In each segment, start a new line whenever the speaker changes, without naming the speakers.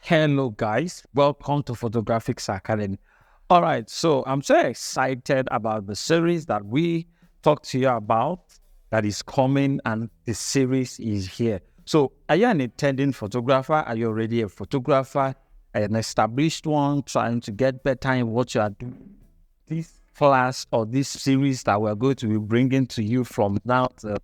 Hello, guys. Welcome to Photographics Academy. All right, so I'm so excited about the series that we talked to you about that is coming, and the series is here. So, are you an intending photographer? Are you already a photographer, an established one, trying to get better in what you are doing? This class or this series that we're going to be bringing to you from now to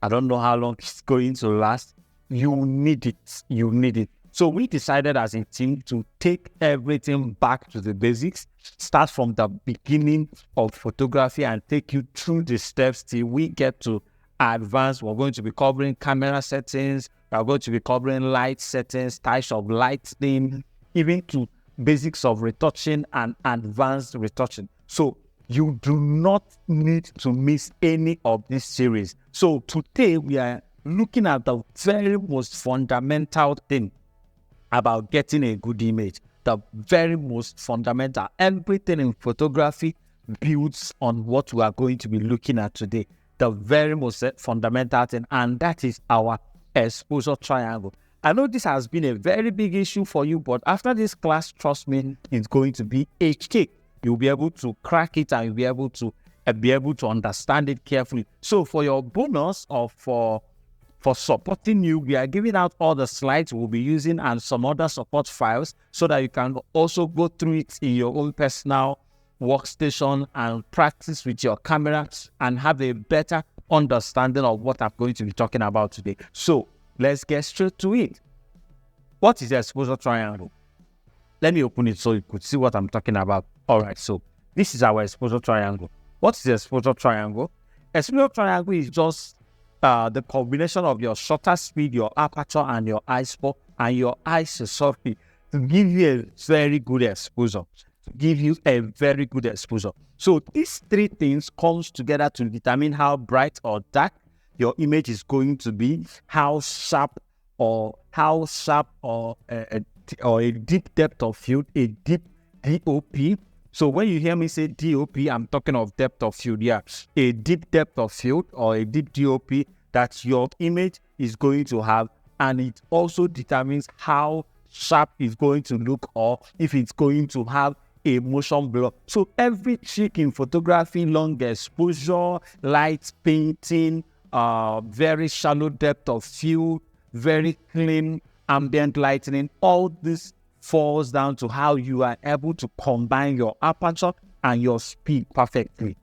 I don't know how long it's going to last. You need it. You need it. So we decided as a team to take everything back to the basics, start from the beginning of photography and take you through the steps till we get to advanced. We're going to be covering camera settings. We're going to be covering light settings, types of lighting, even to basics of retouching and advanced retouching. So you do not need to miss any of this series. So today we are looking at the very most fundamental thing about getting a good image. The very most fundamental. Everything in photography builds on what we are going to be looking at today. The very most fundamental thing, and that is our exposure triangle. I know this has been a very big issue for you, but after this class, trust me, it's going to be a cake. You'll be able to crack it and you'll be able to understand it carefully. So for your bonus or for supporting you, we are giving out all the slides we'll be using and some other support files so that you can also go through it in your own personal workstation and practice with your camera and have a better understanding of what I'm going to be talking about today. So let's get straight to it. What is the exposure triangle? Let me open it so you could see what I'm talking about. All right, so this is our exposure triangle. What is the exposure triangle? Exposure triangle is just the combination of your shutter speed, your aperture, and your ISO, and your ISO, to give you a very good exposure. So these three things comes together to determine how bright or dark your image is going to be, how sharp or a deep depth of field, a deep DOP. So when you hear me say DOP, I'm talking of depth of field. Yeah, a deep depth of field or a deep DOP that your image is going to have, and it also determines how sharp it's going to look or if it's going to have a motion blur. So every trick in photography, long exposure, light painting, very shallow depth of field, very clean ambient lighting, all this falls down to how you are able to combine your aperture and your speed perfectly.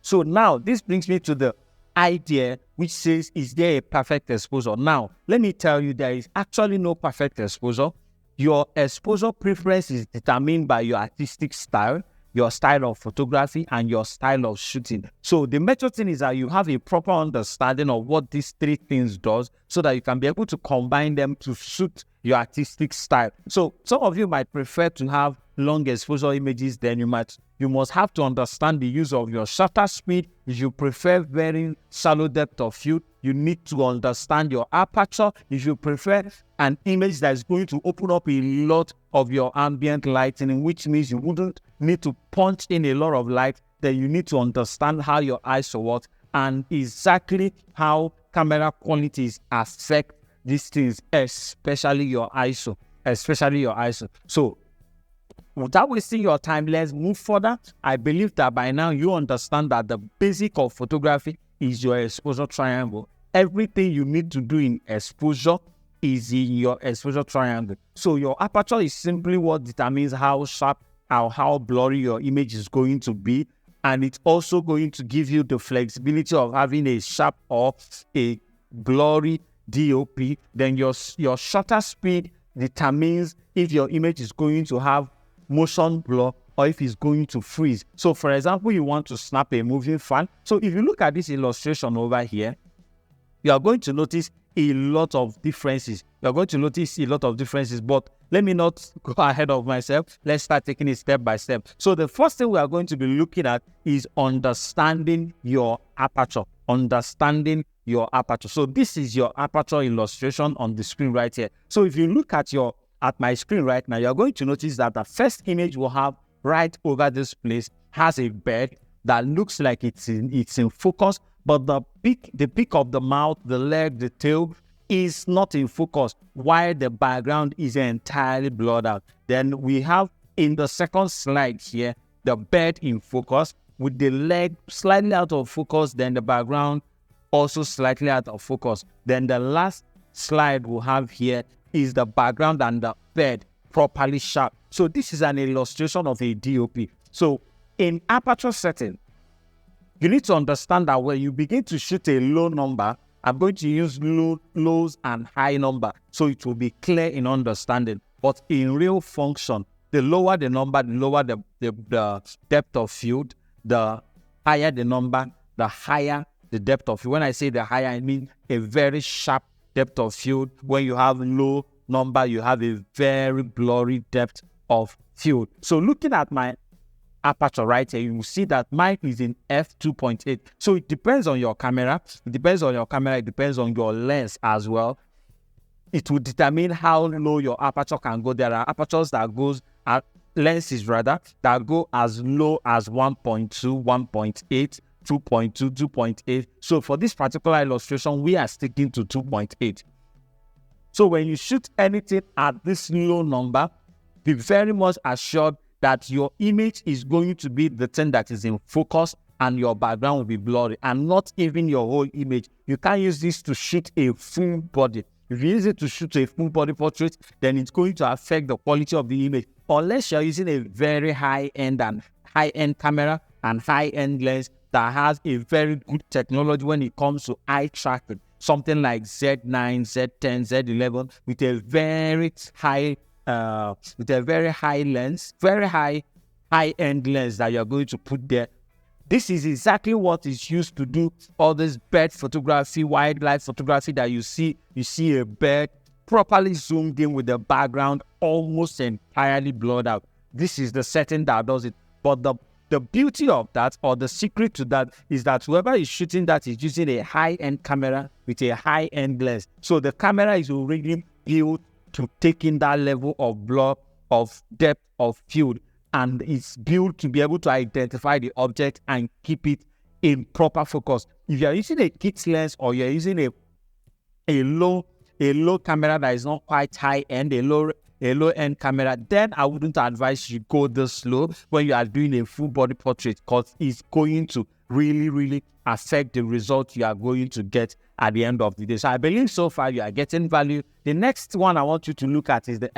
So now this brings me to the idea which says, is there a perfect exposure? Now, let me tell you, there is actually no perfect exposure. Your exposure preference is determined by your artistic style, your style of photography, and your style of shooting. So the major thing is that you have a proper understanding of what these three things does so that you can be able to combine them to suit your artistic style. So some of you might prefer to have long exposure images, then you must have to understand the use of your shutter speed. If you prefer very shallow depth of field, you need to understand your aperture. If you prefer an image that is going to open up a lot of your ambient lighting, which means you wouldn't need to punch in a lot of light, then you need to understand how your ISO works and exactly how camera qualities affect these things, especially your ISO. So without wasting your time, let's move further. I believe that by now you understand that the basic of photography is your exposure triangle. Everything you need to do in exposure is in your exposure triangle. So your aperture is simply what determines how sharp or how blurry your image is going to be. And it's also going to give you the flexibility of having a sharp or a blurry DOP. Then your shutter speed determines if your image is going to have motion blur or if it's going to freeze. So for example, you want to snap a moving fan. So if you look at this illustration over here, you are going to notice a lot of differences. But let me not go ahead of myself. Let's start taking it step by step. So the first thing we are going to be looking at is understanding your aperture. So this is your aperture illustration on the screen right here. So if you look at my screen right now, you're going to notice that the first image we'll have right over this place has a bird that looks like it's in focus, but the peak of the mouth, the leg, the tail is not in focus while the background is entirely blurred out. Then we have in the second slide here, the bird in focus with the leg slightly out of focus, then the background also slightly out of focus. Then the last slide we'll have here is the background and the bird properly sharp. So this is an illustration of a DOP. So in aperture setting, you need to understand that when you begin to shoot a low number, I'm going to use lows and high number, so it will be clear in understanding. But in real function, the lower the number, the lower the depth of field, the higher the number, the higher the depth of field. When I say the higher, I mean a very sharp depth of field. When you have low number, you have a very blurry depth of field. So looking at my aperture right here, you will see that mine is in f2.8. So it depends on your camera. It depends on your camera. It depends on your lens as well. It will determine how low your aperture can go. There are apertures that goes at lenses rather that go as low as 1.2, 1.8, 2.2, 2.8. So for this particular illustration, we are sticking to 2.8. So when you shoot anything at this low number, be very much assured that your image is going to be the thing that is in focus and your background will be blurry and not even your whole image. You can't use this to shoot a full body. If you use it to shoot a full body portrait, then it's going to affect the quality of the image. Unless you're using a very high-end camera and high-end lens that has a very good technology when it comes to eye tracking. Something like Z9, Z10, Z11 with a very high lens, very high-end lens that you're going to put there. This is exactly what is used to do all this bird photography, wildlife photography that you see a bird properly zoomed in with the background almost entirely blurred out. This is the setting that does it. But the beauty of that, or the secret to that, is that whoever is shooting that is using a high-end camera with a high-end lens. So the camera is already built to take in that level of blur, of depth of field, and it's built to be able to identify the object and keep it in proper focus. If you're using a kit lens or you're using a low camera that is not quite high-end, a low-end camera, then I wouldn't advise you go this slow when you are doing a full body portrait, because it's going to really affect the result you are going to get at the end of the day. So I believe so far you are getting value. The next one I want you to look at is the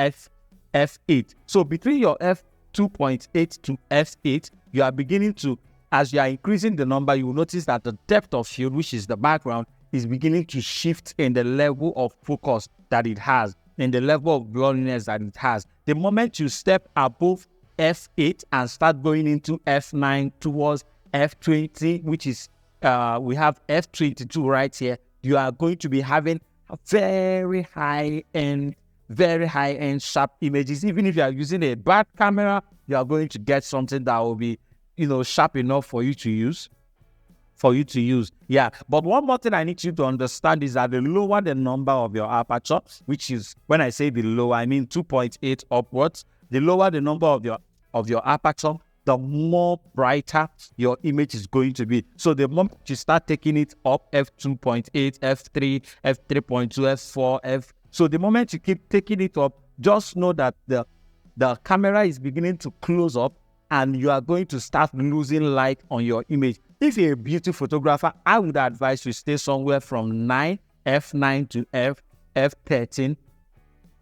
f8. So between your f2.8 to f8, you are beginning to, as you are increasing the number, you will notice that the depth of field, which is the background, is beginning to shift in the level of focus that it has, in the level of blurriness that it has. The moment you step above f8 and start going into f9 towards f20, which is we have f22 right here, you are going to be having a very high-end sharp images. Even if you are using a bad camera, you are going to get something that will be, sharp enough for you to use. Yeah, but one more thing I need you to understand is that the lower the number of your aperture, which is, when I say the lower, I mean 2.8 upwards, the lower the number of your aperture, the more brighter your image is going to be. So the moment you start taking it up, f2.8, f3, f3.2, f4, f. So the moment you keep taking it up, just know that the camera is beginning to close up and you are going to start losing light on your image. If you're a beauty photographer, I would advise you stay somewhere from f9 to f13.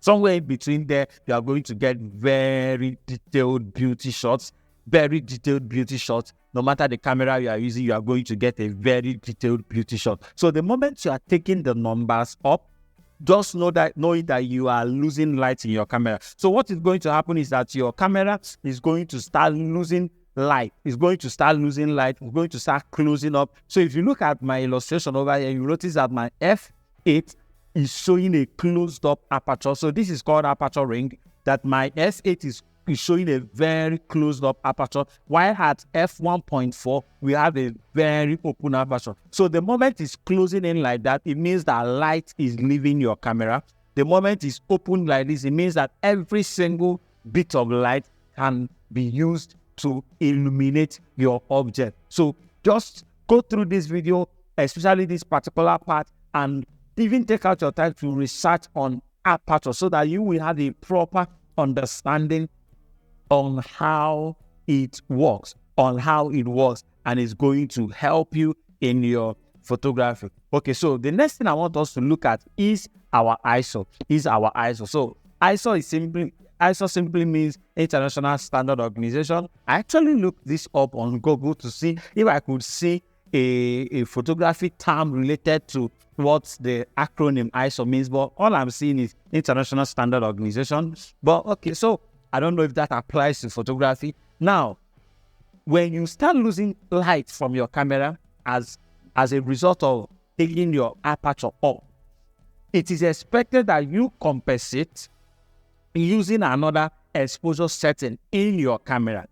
Somewhere in between there, you are going to get very detailed beauty shots. No matter the camera you are using, you are going to get a very detailed beauty shot. So the moment you are taking the numbers up, just knowing that you are losing light in your camera. So what is going to happen is that your camera is going to start losing light. It's going to start losing light. It's going to start closing up. So if you look at my illustration over here, you notice that my f8 is showing a closed up aperture. So this is called aperture ring, that my f8 is showing a very closed up aperture, while at f1.4 we have a very open aperture. So the moment it's closing in like that, it means that light is leaving your camera. The moment it's open like this, it means that every single bit of light can be used to illuminate your object. So just go through this video, especially this particular part, and even take out your time to research on Aperture so that you will have a proper understanding on how it works, and it's going to help you in your photography. Okay, so the next thing I want us to look at is our ISO. So ISO simply means International Standard Organization. I actually looked this up on Google to see if I could see a photography term related to what the acronym ISO means, but all I'm seeing is International Standard Organization. But okay, so I don't know if that applies to photography. Now, when you start losing light from your camera as a result of taking your aperture up, it is expected that you compensate using another exposure setting in your camera.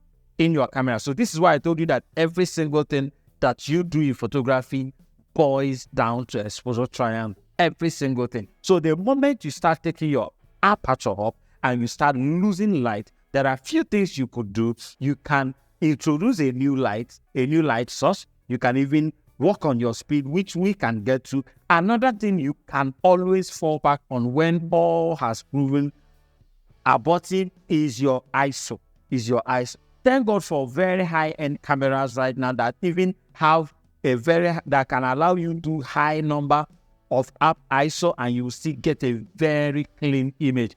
So this is why I told you that every single thing that you do in photography boils down to exposure triangle. Every single thing. So the moment you start taking your aperture up and you start losing light, there are a few things you could do. You can introduce a new light source. You can even work on your speed, which we can get to. Another thing you can always fall back on when all has proven abortive is your ISO. Thank God for very high-end cameras right now that even have that can allow you to do high number of up ISO, and you will still get a very clean image.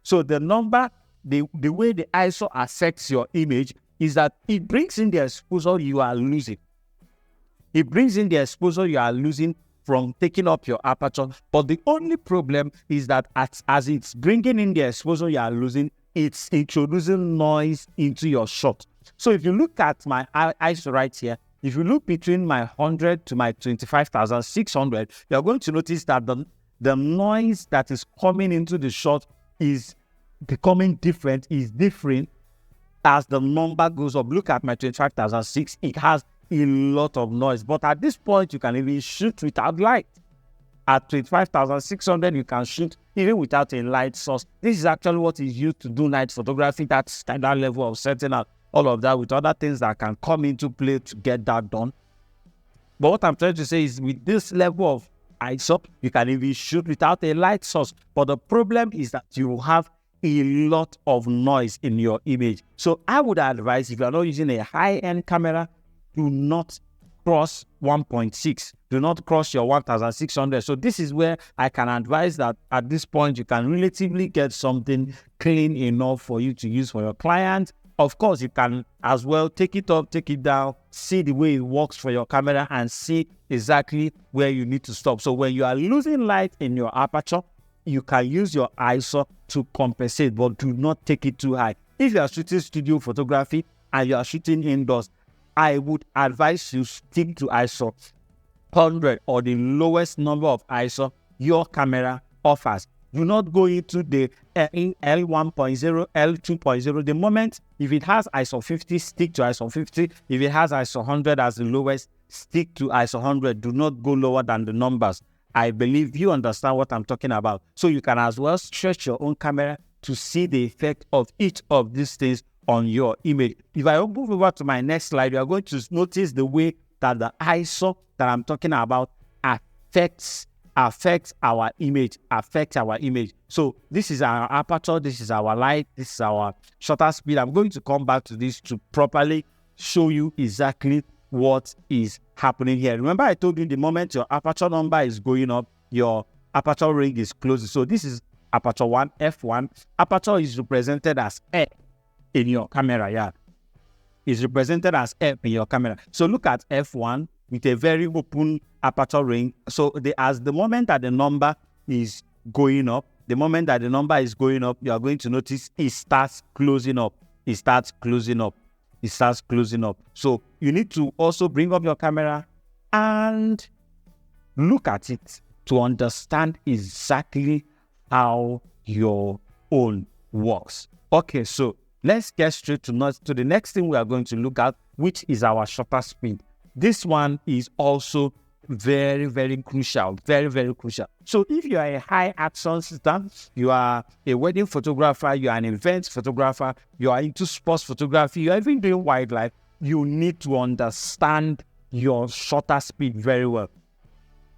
So the number, the way the ISO affects your image is that it brings in the exposure you are losing. From taking up your aperture. But the only problem is that as it's bringing in the exposure you are losing, it's introducing noise into your shot. So if you look at my ISO right here, if you look between my 100 to my 25,600, you're going to notice that the noise that is coming into the shot is becoming different as the number goes up. Look at my 25,006, it has a lot of noise. But at this point, you can even shoot without light. At 25,600, you can shoot even without a light source. This is actually what is used to do night photography, that standard level of setting out all of that with other things that can come into play to get that done. But what I'm trying to say is with this level of ISO, you can even shoot without a light source. But the problem is that you have a lot of noise in your image. So I would advise, if you are not using a high-end camera, do not cross 1.6. Do not cross your 1,600. So this is where I can advise that at this point, you can relatively get something clean enough for you to use for your client. Of course, you can as well take it up, take it down, see the way it works for your camera and see exactly where you need to stop. So when you are losing light in your aperture, you can use your ISO to compensate, but do not take it too high. If you are shooting studio photography and you are shooting indoors, I would advise you stick to ISO 100 or the lowest number of ISO your camera offers. Do not go into the L1.0, L2.0. The moment, if it has ISO 50, stick to ISO 50. If it has ISO 100 as the lowest, stick to ISO 100. Do not go lower than the numbers. I believe you understand what I'm talking about. So you can as well stretch your own camera to see the effect of each of these things on your image. If I move over to my next slide, you are going to notice the way that the ISO that I'm talking about affects our image. So this is our aperture, this is our light, this is our shutter speed. I'm going to come back to this to properly show you exactly what is happening here. Remember, I told you the moment your aperture number is going up, your aperture ring is closing. So this is aperture 1, f1. Aperture is represented as F in your camera. Is represented as F in your camera. So look at f1 with a very open aperture ring. So as the moment that the number is going up, you are going to notice it starts closing up. So you need to also bring up your camera and look at it to understand exactly how your own works. Okay, so let's get straight to the next thing we are going to look at, which is our shutter speed. This one is also very, very crucial, very, very crucial. So if you are a high action shooter, you are a wedding photographer, you are an event photographer, you are into sports photography, you are even doing wildlife, you need to understand your shutter speed very well.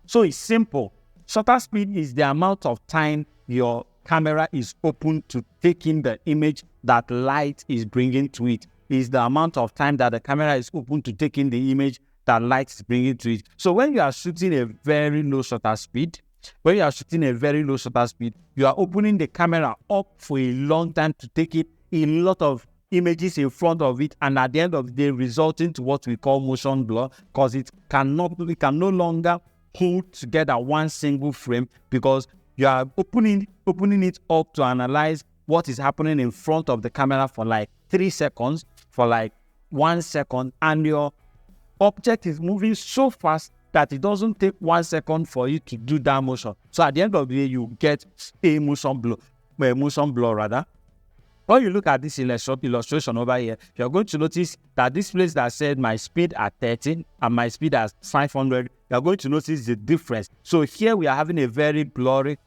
So it's simple. Shutter speed is the amount of time your camera is open to taking the image that light is bringing to it. Is the amount of time that the camera is open to taking the image that light is bringing to it. So when you are shooting a very low shutter speed, you are opening the camera up for a long time to take it, a lot of images in front of it, and at the end of the day resulting to what we call motion blur, because it can no longer hold together one single frame, because you are opening it up to analyze what is happening in front of the camera for like 3 seconds, for like 1 second, and your object is moving so fast that it doesn't take 1 second for you to do that motion. So at the end of the day, you get a motion blur rather. When you look at this illustration over here, you're going to notice that this place that said my speed at 13 and my speed at 500, you're going to notice the difference. So here we are having a very blurry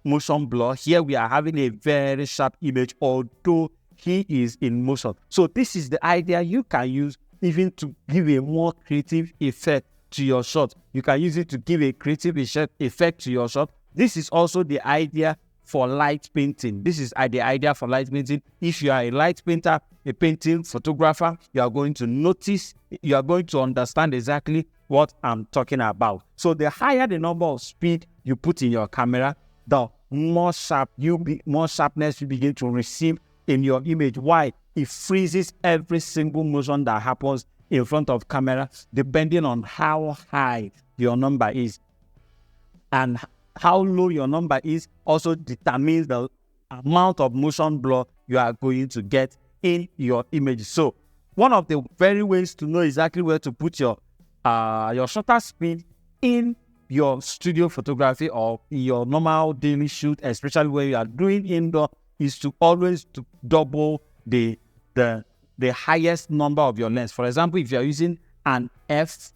motion blur. Here we are having a very sharp image, although he is in motion. So this is the idea you can use even to give a more creative effect to your shot. You can use it to give a creative effect to your shot. This is also the idea for light painting. This is the idea for light painting. If you are a light painter, a painting photographer, you are going to notice, you are going to understand exactly what I'm talking about. So the higher the number of speed you put in your camera, the more sharpness you begin to receive in your image. Why? It freezes every single motion that happens in front of camera, depending on how high your number is. And how low your number is also determines the amount of motion blur you are going to get in your image. So one of the very ways to know exactly where to put your shutter speed in your studio photography or your normal daily shoot, especially when you are doing indoor, is to always double the highest number of your lens. For example, if you are using an f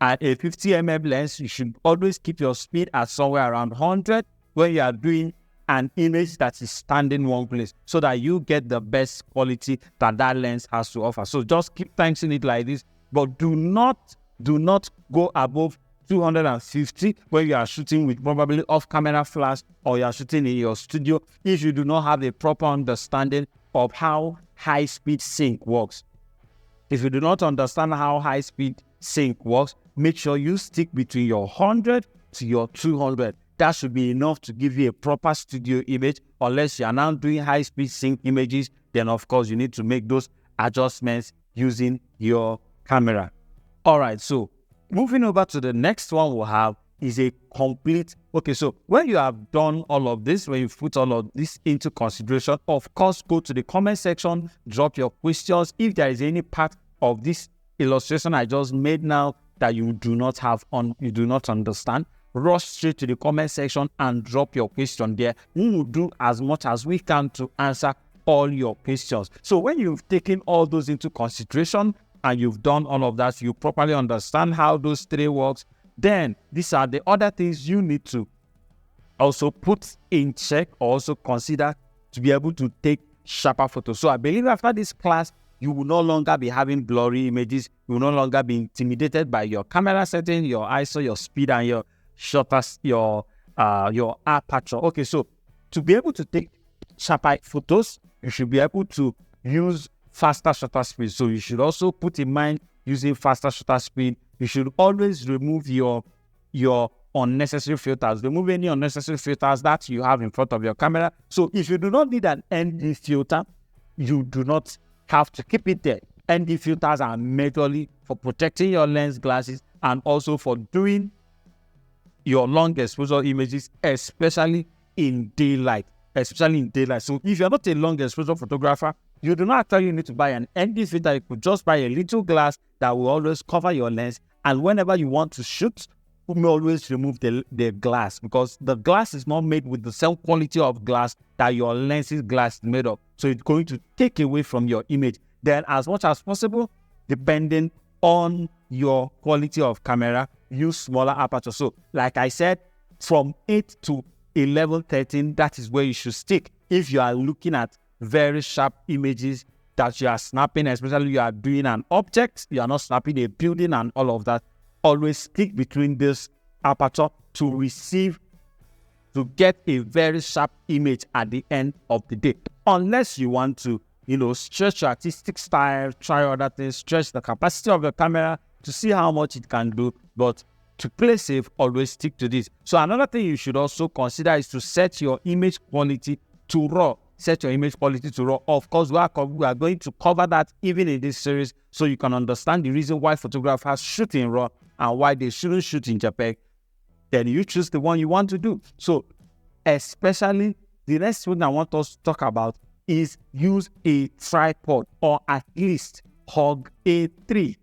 at a 50 mm lens, you should always keep your speed at somewhere around 100 when you are doing an image that is standing one place, so that you get the best quality that lens has to offer. So just keep tensing it like this, but do not go above 250 when you are shooting with probably off-camera flash, or you are shooting in your studio, if you do not have a proper understanding of how high-speed sync works. If you do not understand how high-speed sync works, make sure you stick between your 100 to your 200. That should be enough to give you a proper studio image. Unless you are now doing high-speed sync images, then of course you need to make those adjustments using your camera. All right, so moving over to the next one we'll have is a complete. Okay, so when you have done all of this, when you've put all of this into consideration, of course, go to the comment section, drop your questions. If there is any part of this illustration I just made now that you do not understand, rush straight to the comment section and drop your question there. We will do as much as we can to answer all your questions. So when you've taken all those into consideration and you've done all of that, you properly understand how those three works, then these are the other things you need to also put in check, or also consider to be able to take sharper photos. So I believe after this class, you will no longer be having blurry images. You will no longer be intimidated by your camera setting, your ISO, your speed, and your shutters, your aperture. Okay, so to be able to take sharper photos, you should be able to use faster shutter speed. So you should also put in mind using faster shutter speed. You should always remove your unnecessary filters. Remove any unnecessary filters that you have in front of your camera. So if you do not need an ND filter, you do not have to keep it there. ND filters are majorly for protecting your lens glasses and also for doing your long exposure images, especially in daylight. So if you're not a long exposure photographer, you do not actually need to buy an ND filter. You could just buy a little glass that will always cover your lens. And whenever you want to shoot, you may always remove the glass, because the glass is not made with the same quality of glass that your lens's glass is made of. So it's going to take away from your image. Then as much as possible, depending on your quality of camera, use smaller aperture. So like I said, from 8 to 11, 13, that is where you should stick. If you are looking at very sharp images that you are snapping, especially you are doing an object, you are not snapping a building and all of that, always stick between this aperture to get a very sharp image at the end of the day. Unless you want to, stretch your artistic style, try other things, stretch the capacity of your camera to see how much it can do. But to play safe, always stick to this. So another thing you should also consider is to set your image quality to RAW. Set your image quality to RAW. Of course, we are going to cover that even in this series, so you can understand the reason why photographers shoot in RAW and why they shouldn't shoot in JPEG. Then you choose the one you want to do. So especially the next thing I want us to talk about is use a tripod, or at least hug a tree.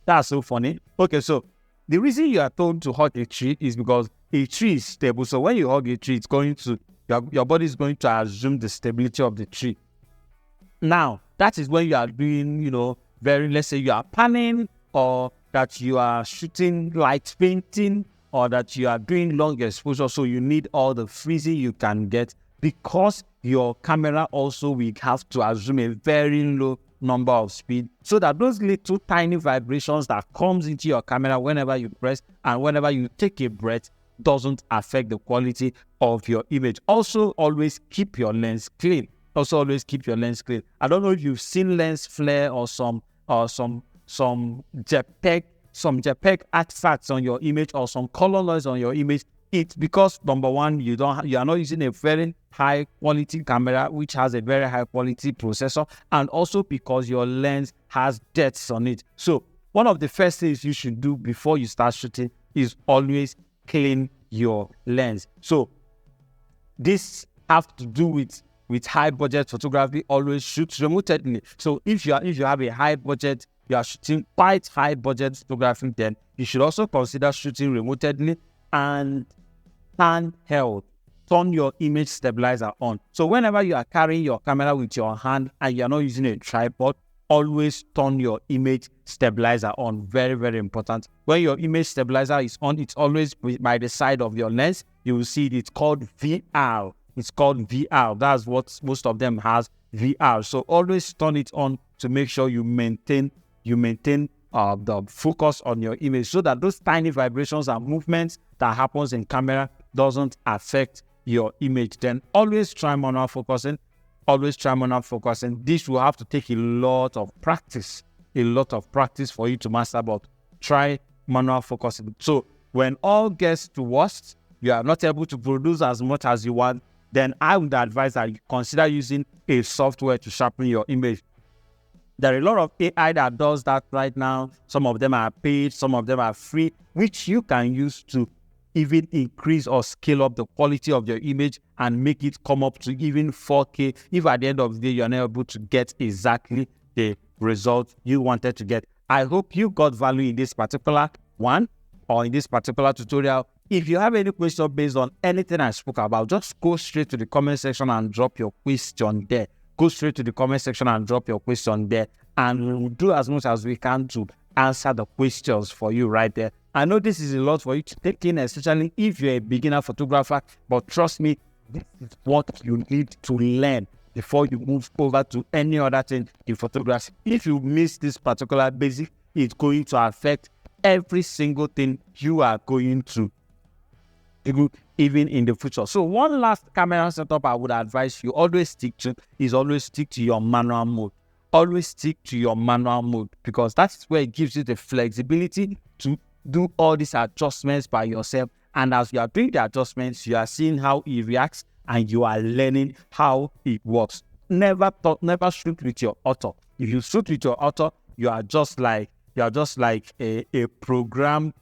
That's so funny. Okay, so the reason you are told to hug a tree is because a tree is stable. So when you hug a tree, it's going to, your body is going to assume the stability of the tree. Now, that is when you are doing, let's say you are panning, or that you are shooting light painting, or that you are doing long exposure. So you need all the freezing you can get, because your camera also will have to assume a very low number of speed, so that those little tiny vibrations that comes into your camera whenever you press and whenever you take a breath doesn't affect the quality of your image. Also, always keep your lens clean. I don't know if you've seen lens flare or some JPEG artifacts on your image, or some color noise on your image. It's because, number one, you are not using a very high quality camera which has a very high quality processor, and also because your lens has dents on it. So one of the first things you should do before you start shooting is always clean your lens. So this has to do with high budget photography. Always shoot remotely. So if you have a high budget, you are shooting quite high budget photography, then you should also consider shooting remotely and handheld. Turn your image stabilizer on. So whenever you are carrying your camera with your hand and you are not using a tripod, always turn your image stabilizer on. Very, very important. When your image stabilizer is on, it's always by the side of your lens. You will see it's called VR. It's called VR. That's what most of them has, VR. So always turn it on to make sure you maintain the focus on your image, so that those tiny vibrations and movements that happens in camera doesn't affect your image. Then always try manual focusing. This will have to take a lot of practice for you to master, but try manual focusing. So when all gets to worst, you are not able to produce as much as you want, then I would advise that you consider using a software to sharpen your image. There are a lot of AI that does that right now. Some of them are paid, some of them are free, which you can use to even increase or scale up the quality of your image and make it come up to even 4K, if at the end of the day you're not able to get exactly the result you wanted to get. I hope you got value in this particular one or in this particular tutorial. If you have any question based on anything I spoke about, just go straight to the comment section and drop your question there. And we will do as much as we can to answer the questions for you right there. I know this is a lot for you to take in, especially if you're a beginner photographer, but trust me, this is what you need to learn before you move over to any other thing in photography. If you miss this particular basic, it's going to affect every single thing you are going to do even in the future. So one last camera setup I would advise you always stick to is always stick to your manual mode. Because that's where it gives you the flexibility to do all these adjustments by yourself. And as you are doing the adjustments, you are seeing how it reacts and you are learning how it works. Never shoot with your auto. If you shoot with your auto, you are just like a programmed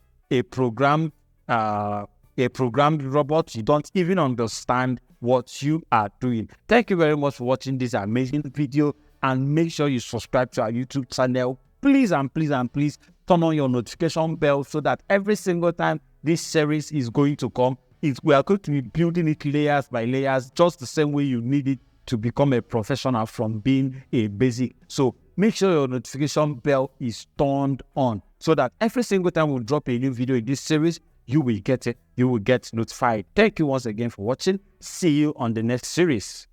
robot. You don't even understand what you are doing. Thank you very much for watching this amazing video, and make sure you subscribe to our YouTube channel. Please turn on your notification bell so that every single time this series is going to come, we are going to be building it layers by layers, just the same way you need it to become a professional from being a basic. So make sure your notification bell is turned on so that every single time we drop a new video in this series, you will get it. You will get notified. Thank you once again for watching. See you on the next series.